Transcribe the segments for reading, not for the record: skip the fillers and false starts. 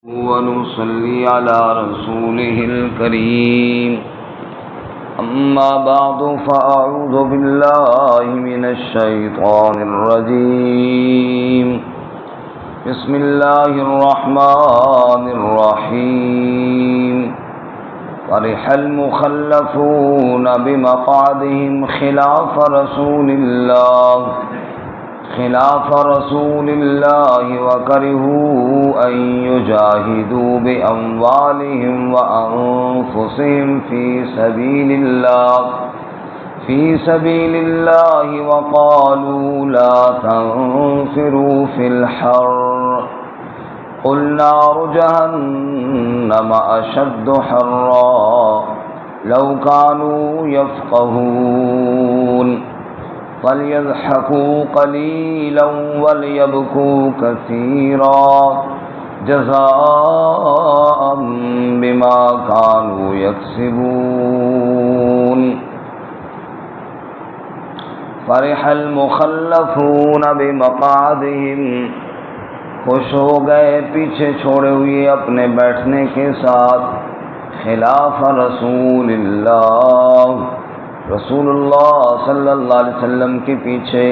ونصلي على رسوله الكريم أما بعد فأعوذ بالله من الشيطان الرجيم بسم الله الرحمن الرحيم فرح المخلفون بمقعدهم خلاف رسول الله وكرهوا أن يجاهدوا بأموالهم وأنفسهم في سبيل الله وقالوا لا تنفروا في الحر قل نار جهنم أشد حرا لو كانوا يفقهون فليضحكوا قليلا وليبكوا كثيرا جزاء بما كانوا يكسبون فرح المخلفون بمقعدهم خوش ہو گئے پیچھے چھوڑے ہوئے اپنے بیٹھنے کے ساتھ خلاف رسول اللہ صلی اللہ علیہ وسلم کے پیچھے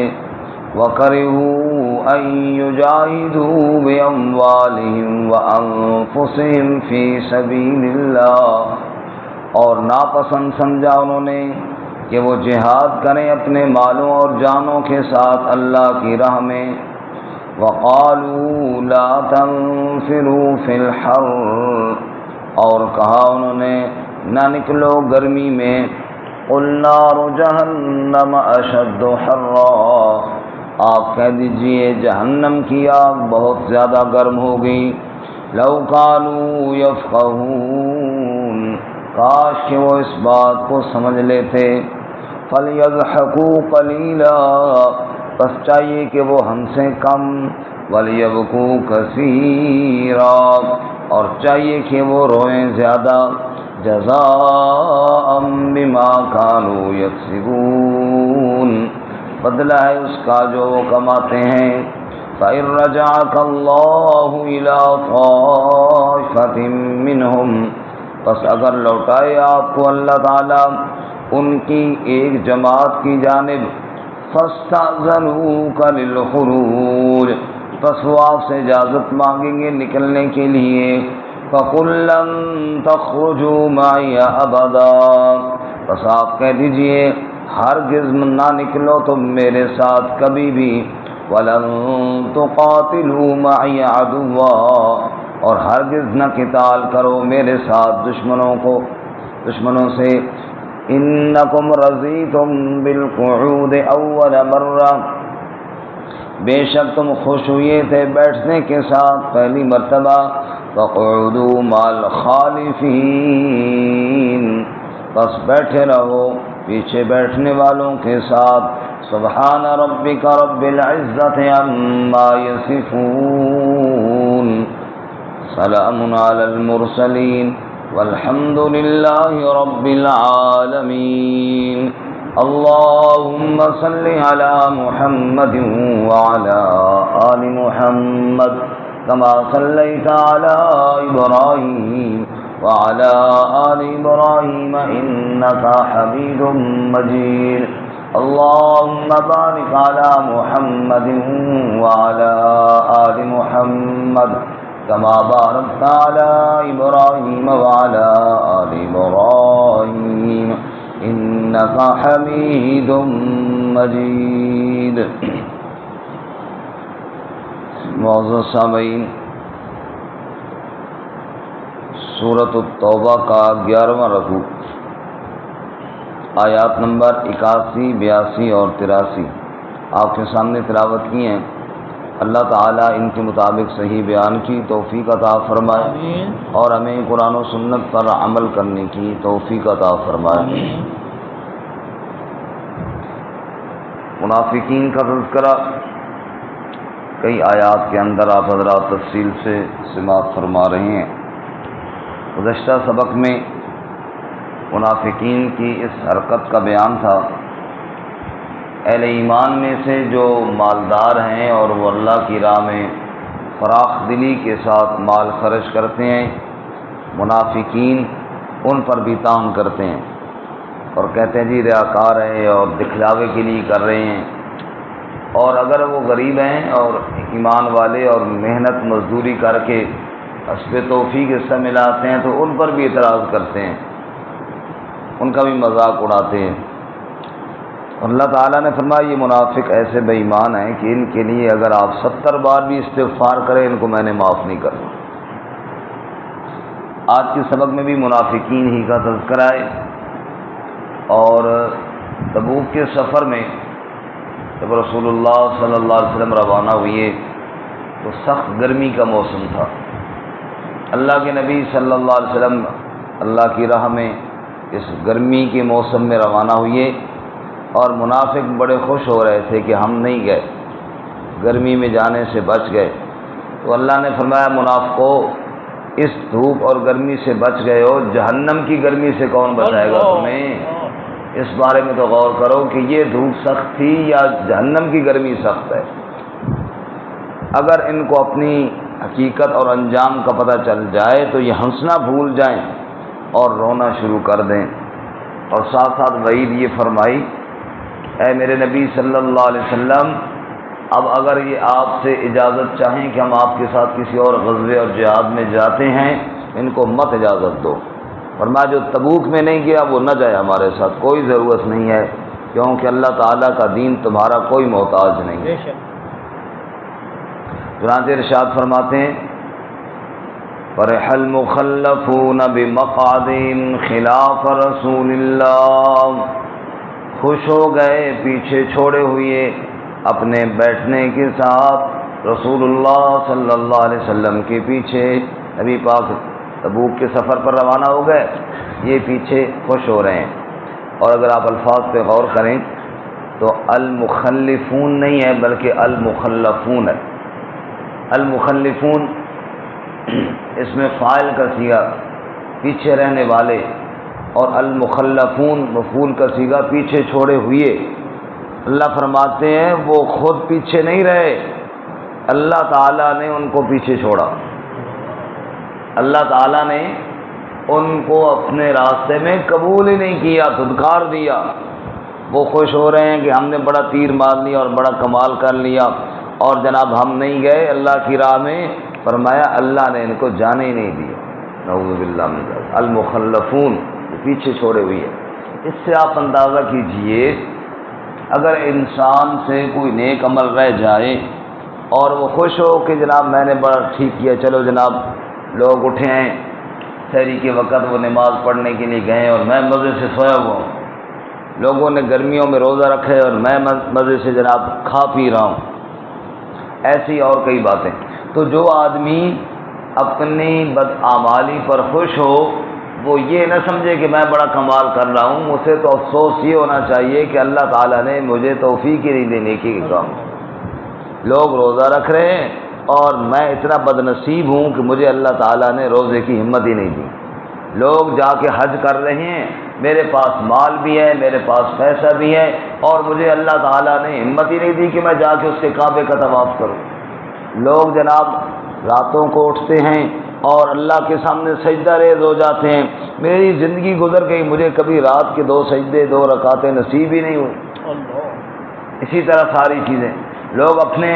وَكَرِهُوا أَن يُجَاهِدُوا بِأَمْوَالِهِمْ وَأَنفُسِهِمْ فِي سَبِيلِ اللَّهِ، اور ناپسند سمجھا انہوں نے کہ وہ جہاد کریں اپنے مالوں اور جانوں کے ساتھ اللہ کی راہ میں. وَقَالُوا لَا تَنفِرُوا فِي الْحَرِّ، اور کہا انہوں نے نہ نکلو گرمی میں. قل نار جہنم اشد حرا، آپ کہہ دیجئے جہنم کی آگ بہت زیادہ گرم ہوگی. لو كانوا يفقهون، کاش کہ وہ اس بات کو سمجھ لیتے. فَلْيَضْحَكُوا قَلِيلًا، بس چاہیے کہ وہ ہنسیں کم. وَلْيَبْكُوا كَثِيرًا، اور چاہیے کہ وہ روئیں زیادہ. جزاء بما كانوا يكسبون، بدلہ ہے اس کا جو وہ کماتے ہیں. فَإِن رَّجَعَكَ اللَّهُ إِلَىٰ طَائِفَةٍ مِّنْهُمْ، پس اگر لوٹائے آپ کو اللہ تعالیٰ ان کی ایک جماعت کی جانب. فَاسْتَأْذَنُوكَ لِلْخُرُوجِ، پس وہ آپ سے اجازت مانگیں گے نکلنے کے لیے. فَقُل لَّن تَخْرُجُوا مَعِيَ أَبَدًا، بس آپ کہہ دیجئے ہرگز نہ نکلو تم میرے ساتھ کبھی بھی. وَلَن تُقَاتِلُوا مَعِيَ عَدُوًّا، اور ہرگز نہ قتال کرو میرے ساتھ دشمنوں سے. إِنَّكُمْ رَضِيتُم بِالْقُعُودِ أَوَّلَ مَرَّةٍ، بے شک تم خوش ہوئے تھے بیٹھنے کے ساتھ پہلی مرتبہ. فَقْعُدُوا مَعَ الْخَالِفِينَ، بس بیٹھے رہو پیچھے بیٹھنے والوں کے ساتھ. سبحان ربک رب العزت عما یصفون، سلام علی المرسلین والحمد للہ رب العالمین. اللهم صل على محمد وعلى آل محمد كما صليت على إبراهيم وعلى آل إبراهيم إنك حميد مجيد. اللهم بارك على محمد وعلى آل محمد كما باركت على إبراهيم وعلى آل إبراهيم إنك حميد مجيد. معزز سامعین، سورۃ التوبہ کا 11واں رکوع، آیات نمبر 81، 82 اور 83 آپ کے سامنے تلاوت کی ہیں. اللہ تعالیٰ ان کے مطابق صحیح بیان کی توفیق عطا فرمائے اور ہمیں قرآن و سنت پر عمل کرنے کی توفیق عطا فرمائے. منافقین کا تذکرہ کئی آیات کے اندر آپ حضرات تفصیل سے سماعت فرما رہے ہیں. گزشتہ سبق میں منافقین کی اس حرکت کا بیان تھا. اہل ایمان میں سے جو مالدار ہیں اور وہ اللہ کی راہ میں فراخ دلی کے ساتھ مال خرچ کرتے ہیں، منافقین ان پر بھی تان کرتے ہیں اور کہتے ہیں جی ریاکار ہیں اور دکھلاوے کے لیے کر رہے ہیں، اور اگر وہ غریب ہیں اور ایمان والے اور محنت مزدوری کر کے حسب توفیق حصہ ملاتے ہیں تو ان پر بھی اعتراض کرتے ہیں، ان کا بھی مذاق اڑاتے ہیں۔ اور اللہ تعالیٰ نے فرمایا یہ منافق ایسے بے ایمان ہیں کہ ان کے لیے اگر آپ 70 بار بھی استغفار کریں ان کو میں نے معاف نہیں کرنا۔ آج کے سبق میں بھی منافقین ہی کا تذکرہ ہے، اور تبوک کے سفر میں جب رسول اللہ صلی اللہ علیہ وسلم روانہ ہوئے تو سخت گرمی کا موسم تھا۔ اللہ کے نبی صلی اللہ علیہ وسلم اللہ کی راہ میں اس گرمی کے موسم میں روانہ ہوئے، اور منافق بڑے خوش ہو رہے تھے کہ ہم نہیں گئے، گرمی میں جانے سے بچ گئے۔ تو اللہ نے فرمایا منافقو، اس دھوپ اور گرمی سے بچ گئے ہو، جہنم کی گرمی سے کون بچائے گا تمہیں؟ اس بارے میں تو غور کرو کہ یہ دھوپ سخت تھی یا جہنم کی گرمی سخت ہے۔ اگر ان کو اپنی حقیقت اور انجام کا پتہ چل جائے تو یہ ہنسنا بھول جائیں اور رونا شروع کر دیں۔ اور ساتھ ساتھ وعید یہ فرمائی، اے میرے نبی صلی اللہ علیہ وسلم، اب اگر یہ آپ سے اجازت چاہیں کہ ہم آپ کے ساتھ کسی اور غزوے اور جہاد میں جاتے ہیں، ان کو مت اجازت دو۔ فرمایا جو تبوک میں نہیں گیا وہ نہ جائے ہمارے ساتھ، کوئی ضرورت نہیں ہے، کیونکہ اللہ تعالیٰ کا دین تمہارا کوئی محتاج نہیں ہے۔ چنانچہ ارشاد فرماتے ہیں فرح المخلفون بمقعدهم خلاف رسول اللہ، خوش ہو گئے پیچھے چھوڑے ہوئے اپنے بیٹھنے کے ساتھ رسول اللہ صلی اللہ علیہ وسلم کے پیچھے۔ نبی پاک تبوک کے سفر پر روانہ ہو گئے، یہ پیچھے خوش ہو رہے ہیں۔ اور اگر آپ الفاظ پہ غور کریں تو المخلفون نہیں ہے بلکہ المخلفون ہے۔ المخلفون اس میں فاعل کا صیغہ پیچھے رہنے والے، اور المخلفون مفعول کا صیغہ پیچھے چھوڑے ہوئے۔ اللہ فرماتے ہیں وہ خود پیچھے نہیں رہے، اللہ تعالیٰ نے ان کو پیچھے چھوڑا، اللہ تعالیٰ نے ان کو اپنے راستے میں قبول ہی نہیں کیا، دھتکار دیا۔ وہ خوش ہو رہے ہیں کہ ہم نے بڑا تیر مار لیا اور بڑا کمال کر لیا، اور جناب ہم نہیں گئے اللہ کی راہ میں، فرمایا اللہ نے ان کو جانے ہی نہیں دیا۔ نعوذ باللہ من ذلک۔ المخلفون پیچھے چھوڑے ہوئے ہیں۔ اس سے آپ اندازہ کیجئے اگر انسان سے کوئی نیک عمل رہ جائے اور وہ خوش ہو کہ جناب میں نے بڑا ٹھیک کیا، چلو جناب لوگ اٹھے ہیں، سحری کے وقت وہ نماز پڑھنے کے لیے گئے اور میں مزے سے سویا ہوا ہوں، لوگوں نے گرمیوں میں روزہ رکھے اور میں مزے سے جناب کھا پی رہا ہوں، ایسی اور کئی باتیں۔ تو جو آدمی اپنی بدعمالی پر خوش ہو وہ یہ نہ سمجھے کہ میں بڑا کمال کر رہا ہوں، اسے تو افسوس یہ ہونا چاہیے کہ اللہ تعالیٰ نے مجھے توفیق ہی نہیں دینے کی کام۔ لوگ روزہ رکھ رہے ہیں اور میں اتنا بد نصیب ہوں کہ مجھے اللہ تعالیٰ نے روزے کی ہمت ہی نہیں دی۔ لوگ جا کے حج کر رہے ہیں، میرے پاس مال بھی ہے، میرے پاس پیسہ بھی ہے، اور مجھے اللہ تعالیٰ نے ہمت ہی نہیں دی کہ میں جا کے اس کے کعبے کا طواف کروں۔ لوگ جناب راتوں کو اٹھتے ہیں اور اللہ کے سامنے سجدہ ریز ہو جاتے ہیں، میری زندگی گزر گئی، مجھے کبھی رات کے 2 سجدے 2 رکعتیں نصیب ہی نہیں ہوئی۔ اسی طرح ساری چیزیں لوگ اپنے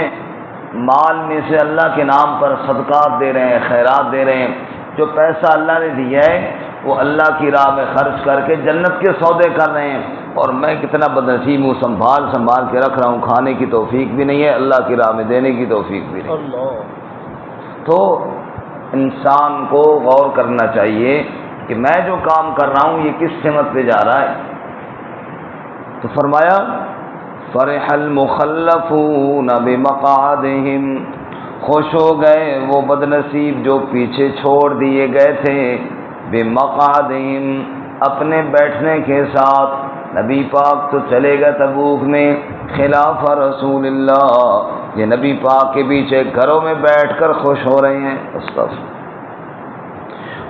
مال میں سے اللہ کے نام پر صدقات دے رہے ہیں، خیرات دے رہے ہیں، جو پیسہ اللہ نے دیا ہے وہ اللہ کی راہ میں خرچ کر کے جنت کے سودے کر رہے ہیں، اور میں کتنا بدنصیب ہوں، سنبھال کے رکھ رہا ہوں، کھانے کی توفیق بھی نہیں ہے، اللہ کی راہ میں دینے کی توفیق بھی نہیں۔ تو انسان کو غور کرنا چاہیے کہ میں جو کام کر رہا ہوں یہ کس سمت پہ جا رہا ہے۔ تو فرمایا فرح المخلفون بمقعدهم، خوش ہو گئے وہ بد نصیب جو پیچھے چھوڑ دیے گئے تھے، بمقعدهم اپنے بیٹھنے کے ساتھ۔ نبی پاک تو چلے گئے تبوک میں خلاف رسول اللہ، یہ نبی پاک کے پیچھے گھروں میں بیٹھ کر خوش ہو رہے ہیں۔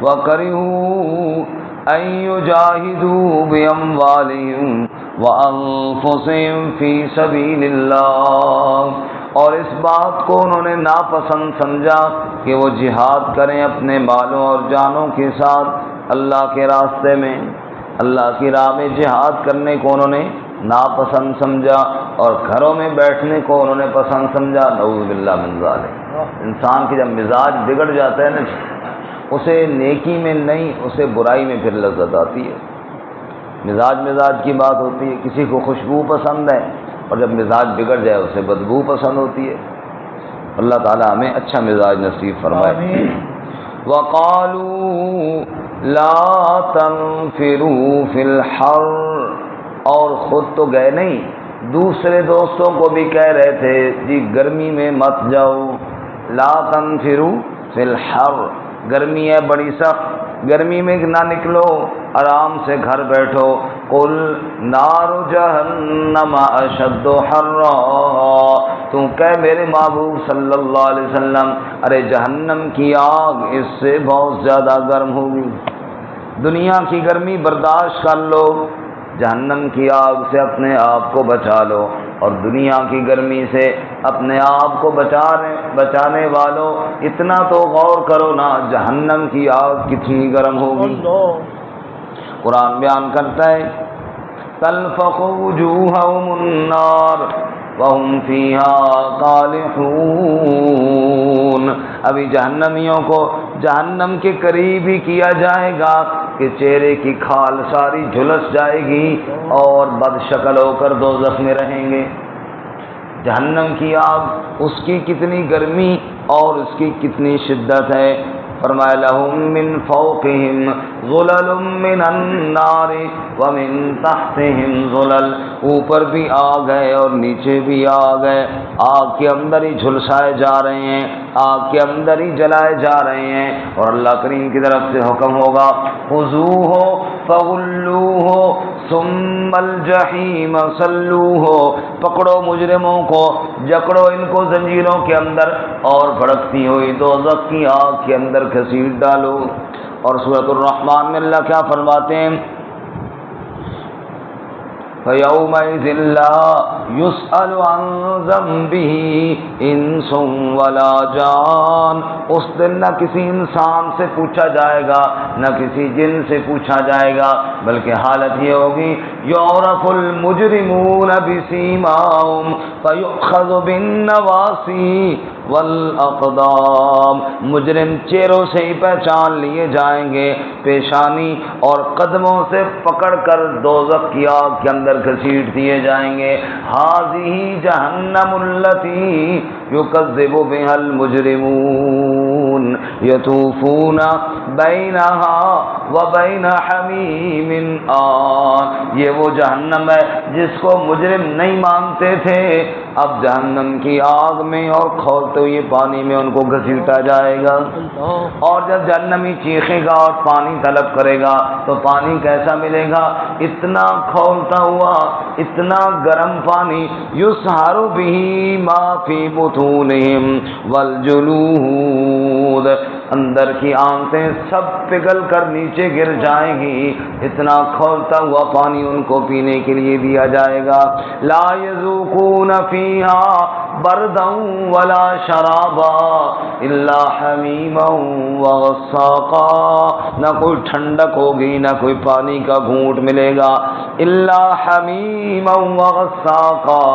وَكَرِهُوا أَن يُجَاهِدُوا بِأَمْوَالِهِمْ وَأَنفُسِهِمْ فِي سَبِيلِ اللَّهِ، اور اس بات کو انہوں نے ناپسند سمجھا کہ وہ جہاد کریں اپنے مالوں اور جانوں کے ساتھ اللہ کے راستے میں، اللہ کی راہ میں جہاد کرنے کو انہوں نے ناپسند سمجھا، اور گھروں میں بیٹھنے کو انہوں نے پسند سمجھا۔ نعوذ باللہ من ذالک۔ انسان کی جب مزاج بگڑ جاتا ہے نا، اسے نیکی میں نہیں، اسے برائی میں پھر لذت آتی ہے۔ مزاج کی بات ہوتی ہے، کسی کو خوشبو پسند ہے اور جب مزاج بگڑ جائے اسے بدبو پسند ہوتی ہے۔ اللہ تعالی ہمیں اچھا مزاج نصیب فرمائے۔ وَقَالُوا لَا تَنفِرُوا فِي الْحَرِّ، اور خود تو گئے نہیں، دوسرے دوستوں کو بھی کہہ رہے تھے جی گرمی میں مت جاؤ، لا تنفروا فی الحر، گرمی ہے بڑی سخت، گرمی میں نہ نکلو، آرام سے گھر بیٹھو۔ قل نار جہنم اشد حرا، تو کہہ میرے محبوب صلی اللہ علیہ وسلم، ارے جہنم کی آگ اس سے بہت زیادہ گرم ہوگی۔ دنیا کی گرمی برداشت کر لو، جہنم کی آگ سے اپنے آپ کو بچا لو، اور دنیا کی گرمی سے اپنے آپ کو بچانے والوں اتنا تو غور کرو نا، جہنم کی آگ کتنی گرم ہوگی۔ قرآن بیان کرتا ہے تلفح وجوہہم النار وہم فیہا کالحون، ابھی جہنمیوں کو جہنم کے قریب ہی کیا جائے گا کہ چہرے کی کھال ساری جھلس جائے گی اور بد شکل ہو کر دوزخ میں رہیں گے۔ جہنم کی آگ، اس کی کتنی گرمی اور اس کی کتنی شدت ہے۔ فرمایا لہم من فوقہم ظلل من النار ومن تحتہم ظلل، اوپر بھی آگ ہے اور نیچے بھی آگ ہے، آگ کے اندر ہی جھلسائے جا رہے ہیں، آگ کے اندر ہی جلائے جا رہے ہیں، اور اللہ کریم کی طرف سے حکم ہوگا خذوہ فغلوہ ثم الجحیم صلوہ، پکڑو مجرموں کو، جکڑو ان کو زنجیروں کے اندر اور بھڑکتی ہوئی دوزخ کی آگ کے اندر گھسیٹ ڈالو۔ اور سورۃ الرحمن میں اللہ کیا فرماتے ہیں فَيَوْمَئِذٍ لَا يُسْأَلُ عَنْ ذَنبِهِ إِنسٌ وَلَا جَانٌ، اس دن نہ کسی انسان سے پوچھا جائے گا نہ کسی جن سے پوچھا جائے گا، بلکہ حالت یہ ہوگی يُعْرَفُ الْمُجْرِمُونَ بِسِيمَاهُمْ فَيُؤْخَذُ بِالنَّوَاصِي وَالْأَقْدَامِ، مجرم چہروں سے ہی پہچان لیے جائیں گے، پیشانی اور قدموں سے پکڑ کر دوزخ کی آگ کے اندر گھسیٹ دیے جائیں گے۔ ہذہ جہنم التی یکذب بها المجرمون یطوفون بینہا وبین حمیم آن، یہ وہ جہنم ہے جس کو مجرم نہیں مانتے تھے، اب جہنم کی آگ میں اور کھولتے ہوئے پانی میں ان کو گھسیٹا جائے گا۔ اور جب جہنمی چیخے گا اور پانی طلب کرے گا تو پانی کیسا ملے گا؟ اتنا کھولتا ہوا، اتنا گرم پانی، یسحر بہ ما فی بطونہم والجلود، اندر کی آنتیں سب پگھل کر نیچے گر جائیں گی، اتنا کھولتا ہوا پانی ان کو پینے کے لیے دیا جائے گا۔ لا یذوقون فیہا بردا ولا شرابا الا حمیما وغساقا، نہ کوئی ٹھنڈک ہوگی نہ کوئی پانی کا گھونٹ ملے گا، الا حمیما وغساقا،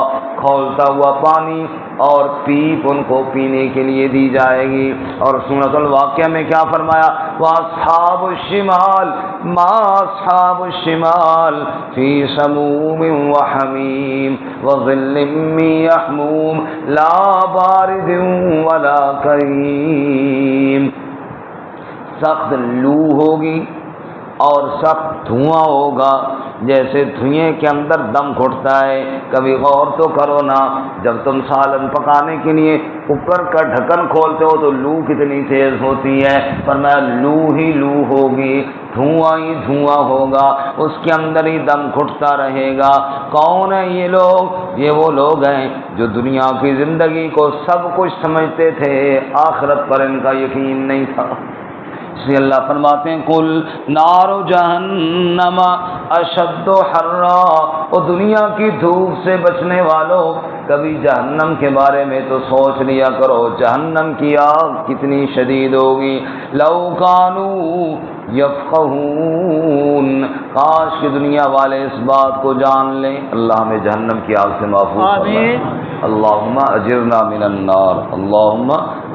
کھولتا ہوا پانی اور پیپ ان کو پینے کے لیے دی جائے گی۔ اور سورۃ الواقعہ میں کیا فرمایا؟ وَأَصْحَابُ الشِّمَالِ مَا أَصْحَابُ الشِّمَالِ فِي سَمُومٍ وَحَمِيمٍ وَظِلٍّ مِّن يَحْمُومٍ لَا بَارِدٍ وَلَا كَرِيمٍ، سخت لو ہوگی اور سخت دھواں ہوگا، جیسے دھوئیں کے اندر دم گھٹتا ہے۔ کبھی غور تو کرو نا، جب تم سالن پکانے کے لیے کوکر کا ڈھکن کھولتے ہو تو لو کتنی تیز ہوتی ہے، فرمایا لو ہی لو ہوگی، دھواں ہی دھواں ہوگا، اس کے اندر ہی دم گھٹتا رہے گا۔ کون ہیں یہ لوگ؟ یہ وہ لوگ ہیں جو دنیا کی زندگی کو سب کچھ سمجھتے تھے، آخرت پر ان کا یقین نہیں تھا۔ اس لیے اللہ فرماتے ہیں قل نار جہنم اشد حرا، اور دنیا کی دھوپ سے بچنے والوں، کبھی جہنم کے بارے میں تو سوچ لیا کرو، جہنم کی آگ کتنی شدید ہوگی۔ لو کانوا یفقہون، کاش کہ دنیا والے اس بات کو جان لیں۔ اللہ ہمیں جہنم کی آگ سے محفوظ فرمائے۔ اللہم اجرنا من النار، اللہم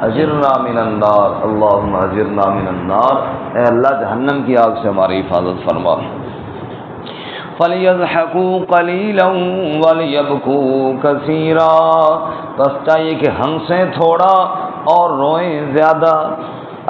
اجرنا من النار، اللہم اجرنا من النار۔ اے اللہ جہنم کی آگ سے ہماری حفاظت فرما۔ فَلْيَضْحَكُوا قَلِيلًا وَلْيَبْكُوا كَثِيرًا، بس چاہیے کہ ہنسیں تھوڑا اور روئیں زیادہ۔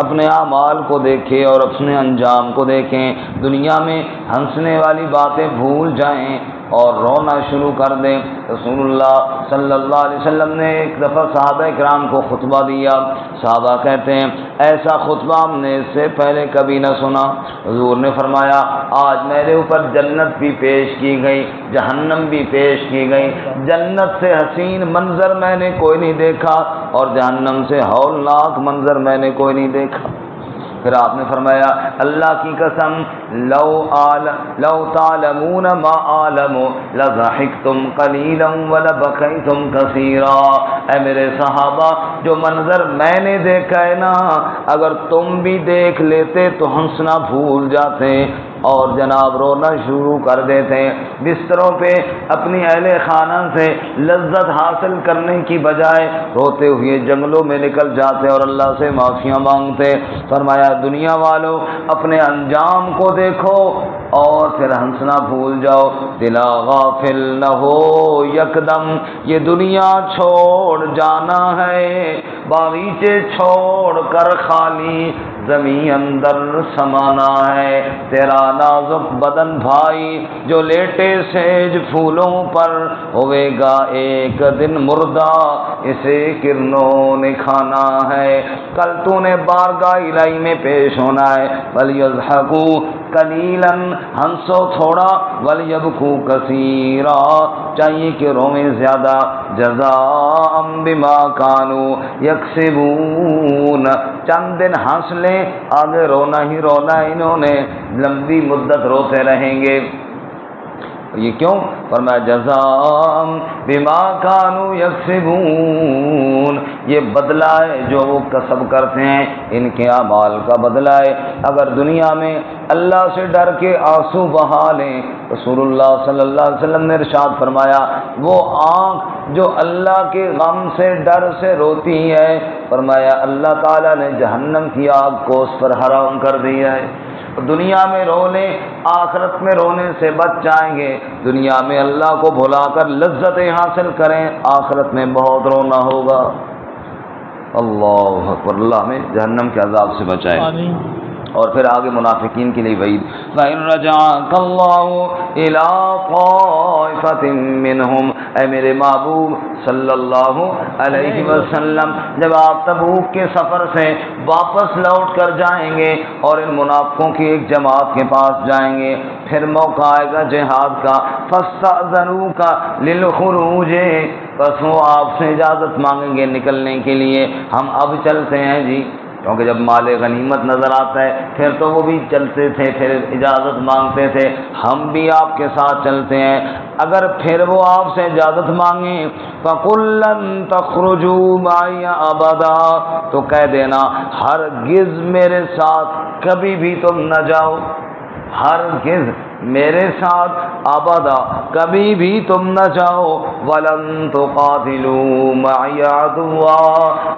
اپنے اعمال کو دیکھیں اور اپنے انجام کو دیکھیں، دنیا میں ہنسنے والی باتیں بھول جائیں اور رونا شروع کر دیں۔ رسول اللہ صلی اللہ علیہ وسلم نے ایک دفعہ صحابہ کرام کو خطبہ دیا، صحابہ کہتے ہیں ایسا خطبہ ہم نے اس سے پہلے کبھی نہ سنا۔ حضور نے فرمایا آج میرے اوپر جنت بھی پیش کی گئی، جہنم بھی پیش کی گئی، جنت سے حسین منظر میں نے کوئی نہیں دیکھا اور جہنم سے ہولناک منظر میں نے کوئی نہیں دیکھا۔ پھر آپ نے فرمایا اللہ کی قسم لو تعلمون ما اعلم لضحکتم قلیلا ولبکیتم کثیرا، اے میرے صحابہ جو منظر میں نے دیکھا ہے نا، اگر تم بھی دیکھ لیتے تو ہنسنا بھول جاتے اور جناب رونا شروع کر دیتے، بستروں پہ اپنی اہل خانہ سے لذت حاصل کرنے کی بجائے روتے ہوئے جنگلوں میں نکل جاتے اور اللہ سے معافیاں مانگتے۔ فرمایا دنیا والوں اپنے انجام کو دیکھو اور پھر ہنسنا بھول جاؤ، دلا غافل نہ ہو یکدم، یہ دنیا چھوڑ جانا ہے، باغیچے چھوڑ کر خالی زمین اندر سمانا ہے، تیرا نازک بدن بھائی جو لیٹے سیج پھولوں پر ہوئے گا ایک دن مردہ، اسے کرنوں نے کھانا ہے، کل تو نے بارگاہ الہی میں پیش ہونا ہے۔ وَلْيَضْحَكُوا قَلِيلًا، ہنسو تھوڑا، وَلْيَبْكُوا كَثِيرًا، چاہیے کہ رویں زیادہ، جزاء بما كانوا يكسبون، چند دن ہنس لیں آگے رونا ہی رونا، انہوں نے لمبی مدت روتے رہیں گے۔ یہ کیوں؟ فرمایا جزاء بما كانوا يكسبون، یہ بدلہ ہے جو وہ کسب کرتے ہیں، ان کے اعمال کا بدلہ ہے۔ اگر دنیا میں اللہ سے ڈر کے آنسو بہا لیں، رسول اللہ صلی اللہ علیہ وسلم نے ارشاد فرمایا وہ آنکھ جو اللہ کے غم سے ڈر سے روتی ہے، فرمایا اللہ تعالیٰ نے جہنم کی آگ کو اس پر حرام کر دیا ہے۔ دنیا میں رو لیں، آخرت میں رونے سے بچ جائیں گے۔ دنیا میں اللہ کو بھلا کر لذتیں حاصل کریں، آخرت میں بہت رونا ہوگا۔ اللہ اکبر، اللہ ہمیں جہنم کے عذاب سے بچائے۔ آمین۔ اور پھر آگے منافقین کے لیے وعید، فَإِن رَجَعَكَ اللَّهُ إِلَىٰ طَائِفَةٍ مِّنْهُمْ، اے میرے محبوب صلی اللہ علیہ وسلم جب آپ تبوک کے سفر سے واپس لوٹ کر جائیں گے اور ان منافقوں کی ایک جماعت کے پاس جائیں گے، پھر موقع آئے گا جہاد کا، فَاسْتَأْذَنُوكَ لِلْخُرُوجِ، بس وہ آپ سے اجازت مانگیں گے نکلنے کے لیے، ہم اب چلتے ہیں جی، کیونکہ جب مال غنیمت نظر آتا ہے پھر تو وہ بھی چلتے تھے، پھر اجازت مانگتے تھے، ہم بھی آپ کے ساتھ چلتے ہیں۔ اگر پھر وہ آپ سے اجازت مانگیں فَقُلْ لَن تَخْرُجُوا مَعِيَ أَبَدًا، تو کہہ دینا ہرگز میرے ساتھ کبھی بھی تم نہ جاؤ، ہرگز میرے ساتھ ابدا کبھی بھی تم نہ جاؤ، وَلَن تُقَاتِلُوا مَعِيَ عَدُوًّا،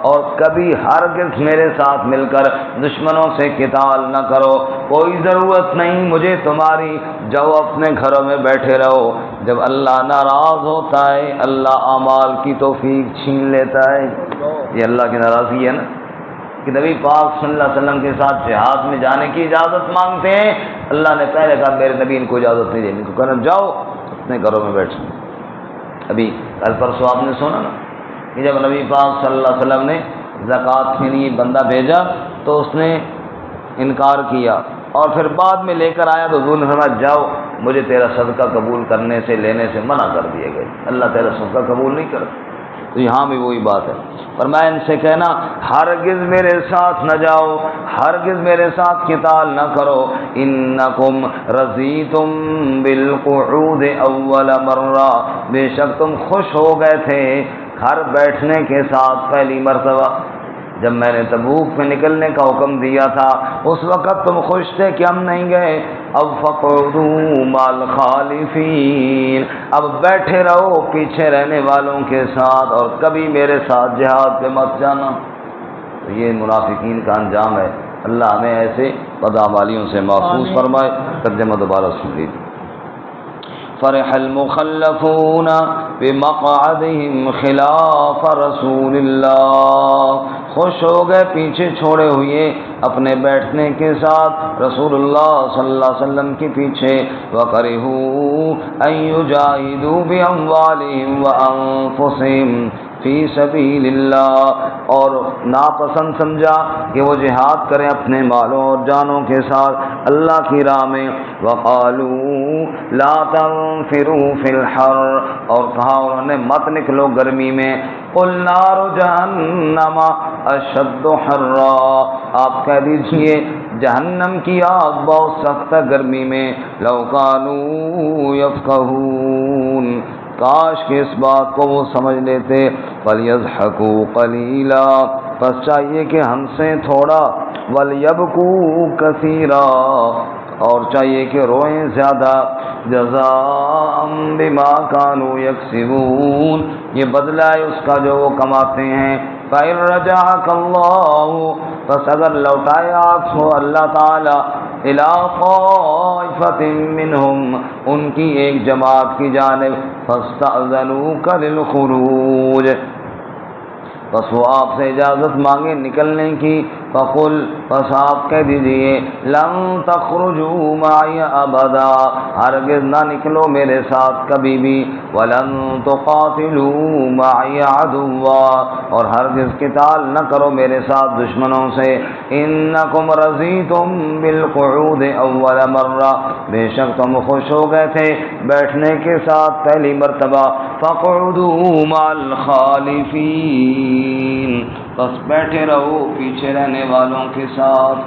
اور کبھی ہرگز میرے ساتھ مل کر دشمنوں سے قتال نہ کرو، کوئی ضرورت نہیں مجھے تمہاری، جاؤ اپنے گھروں میں بیٹھے رہو۔ جب اللہ ناراض ہوتا ہے اللہ اعمال کی توفیق چھین لیتا ہے، یہ اللہ کی ناراضگی ہے نا، کہ نبی پاک صلی اللہ علیہ وسلم کے ساتھ جہاد میں جانے کی اجازت مانگتے ہیں، اللہ نے پہلے کہا میرے نبی ان کو اجازت نہیں دینی، کو کہنا جاؤ اپنے گھروں میں بیٹھو۔ ابھی کل پرسوں آپ نے سنا نا کہ جب نبی پاک صلی اللہ علیہ وسلم نے زکوٰۃ کے لیے بندہ بھیجا تو اس نے انکار کیا اور پھر بعد میں لے کر آیا تو حضور نے فرمایا جاؤ، مجھے تیرا صدقہ قبول کرنے سے لینے سے منع کر دیے گئے، اللہ تیرا صدقہ قبول نہیں کرتا۔ تو یہاں بھی وہی بات ہے، فرمایا ان سے کہنا ہرگز میرے ساتھ نہ جاؤ، ہرگز میرے ساتھ قتال نہ کرو، انکم رضیتم بالقعود اول مرہ، بے شک تم خوش ہو گئے تھے گھر بیٹھنے کے ساتھ پہلی مرتبہ، جب میں نے تبوک میں نکلنے کا حکم دیا تھا اس وقت تم خوش تھے کہ ہم نہیں گئے، اب فقعدوا مع الخالفین، اب بیٹھے رہو پیچھے رہنے والوں کے ساتھ اور کبھی میرے ساتھ جہاد پہ مت جانا۔ تو یہ منافقین کا انجام ہے، اللہ ہمیں ایسے بدعمالیوں سے محفوظ فرمائے۔ ترجمہ دوبارہ سن لیجیے۔ فرح المخلفون بمقعدهم خلاف رسول اللہ، خوش ہو گئے پیچھے چھوڑے ہوئے اپنے بیٹھنے کے ساتھ رسول اللہ صلی اللہ علیہ وسلم کے پیچھے، وَكَرِهُوا أَن يُجَاهِدُوا بِأَمْوَالِهِمْ وَأَنفُسِهِمْ فی سبیل اللہ، اور ناپسند سمجھا کہ وہ جہاد کریں اپنے مالوں اور جانوں کے ساتھ اللہ کی راہ میں، وقالوا لا تنفروا فی الحر، اور کہا انہوں نے مت نکلو گرمی میں، قل نار جہنم اشد حرا، آپ کہہ دیجئے جہنم کی آگ بہت سخت ہے گرمی میں، لو کانوا یفقہون، کاش کہ اس بات کو وہ سمجھ لیتے، فَلْيَضْحَكُوا قَلِيلًا، بس چاہیے کہ ہنسیں تھوڑا، وَلْيَبْكُوا كَثِيرًا، اور چاہیے کہ روئیں زیادہ، جَزَاءً بِمَا كَانُوا يَكْسِبُونَ، یہ بدلہ ہے اس کا جو وہ کماتے ہیں، فَإِن رَجَعَكَ اللَّهُ، بس اگر لوٹائے آپ کو اللہ تعالی، إِلَىٰ طَائِفَةٍ مِّنْهُمْ، ان کی ایک جماعت کی جانب، فَاسْتَأْذَنُوكَ لِلْخُرُوجِ، بس وہ آپ سے اجازت مانگے نکلنے کی، فقل، بس آپ کہہ دیجئے لن تخرجوا معي ابدا، ہرگز نہ نکلو میرے ساتھ کبھی بھی، ولن تقاتلوا معي عدوا، اور ہرگز قتال نہ کرو میرے ساتھ دشمنوں سے، انکم رضیتم بالقعود اول مرہ، بے شک تم خوش ہو گئے تھے بیٹھنے کے ساتھ پہلی مرتبہ، فقعدوا مع الخالفین، بس بیٹھے رہو پیچھے رہنے والوں کے ساتھ۔